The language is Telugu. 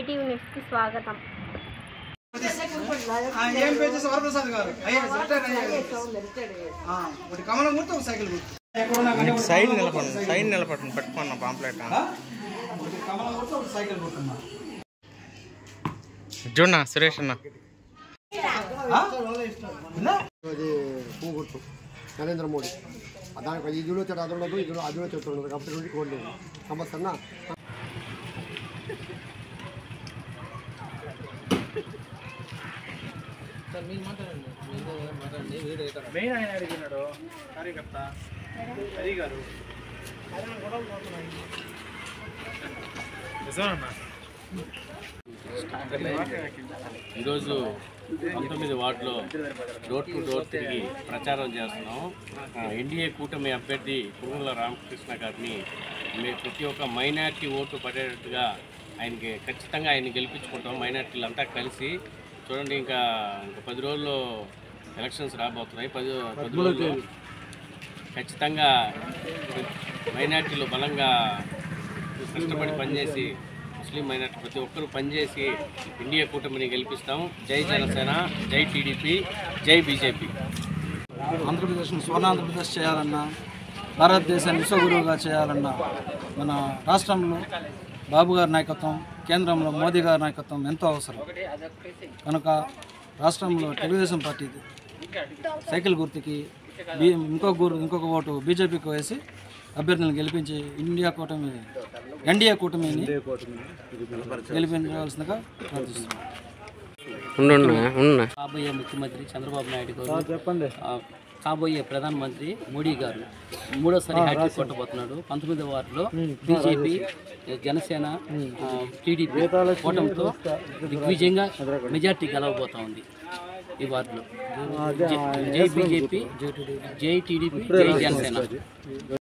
జైటీవీ న్యూస్కి స్వాగతం. సైడ్ నిలబడండి పట్టుకున్నా పాంప్లెట్ చూడన్నా సురేష్ అన్న అది పువ్వు గుర్తు నరేంద్ర మోడీ దానికి ఇదిలో వచ్చాడు అది ఉండదు ఇది అదిలో చెట్టు ఉండదు కాబట్టి నుండి కోడలేదు సంవత్సరం మెయిన్ ఆయన అడిగినాడు కార్యకర్త హరి గారు ఈరోజు 19 వార్డులో డోర్ టు డోర్ తిరిగి ప్రచారం చేస్తున్నాం. ఎన్డీఏ కూటమి అభ్యర్థి పురుగుల రామకృష్ణ గారిని ప్రతి ఒక్క మైనార్టీ ఓటు పడేటట్టుగా ఆయనకి ఖచ్చితంగా ఆయన గెలిపించుకుంటాం. మైనార్టీలంతా కలిసి చూడండి, ఇంకా 10 రోజుల్లో ఎలక్షన్స్ రాబోతున్నాయి. 10 రోజుల్లో ఖచ్చితంగా మైనార్టీలు బలంగా కష్టపడి పనిచేసి ముస్లిం మైనార్టీ ప్రతి ఒక్కరూ పనిచేసి ఇండియా కూటమిని గెలిపిస్తాం. జై జనసేన, జై టీడీపీ, జై బీజేపీ. ఆంధ్రప్రదేశ్ను స్వర్ణాంధ్రప్రదేశ్ చేయాలన్నా, భారతదేశాన్ని విశ్వగురువుగా చేయాలన్నా మన రాష్ట్రంలో బాబు గారి నాయకత్వం, కేంద్రంలో మోదీ గారి నాయకత్వం ఎంతో అవసరం. కనుక రాష్ట్రంలో తెలుగుదేశం పార్టీ సైకిల్ గుర్తుకి ఇంకొక ఓటు బీజేపీకి వేసి అభ్యర్థులను గెలిపించి ఎన్డీఏ కూటమిని గెలిపించవలసిందిగా ప్రార్థిస్తున్నాం. కాబోయే ముఖ్యమంత్రి చంద్రబాబు నాయుడు గారు, కాబోయే ప్రధానమంత్రి మోడీ గారు మూడోసారి హ్యాట్రిక్ కొట్టబోతున్నాడు. 19వ వార్డులో బీజేపీ, జనసేన, టీడీపీ కూటమితో దిగ్విజయంగా మెజార్టీ గెలవబోతా ఉంది. ఈ వార్డులో జై బీజేపీ, జై టీడీపీ, జై జనసేన.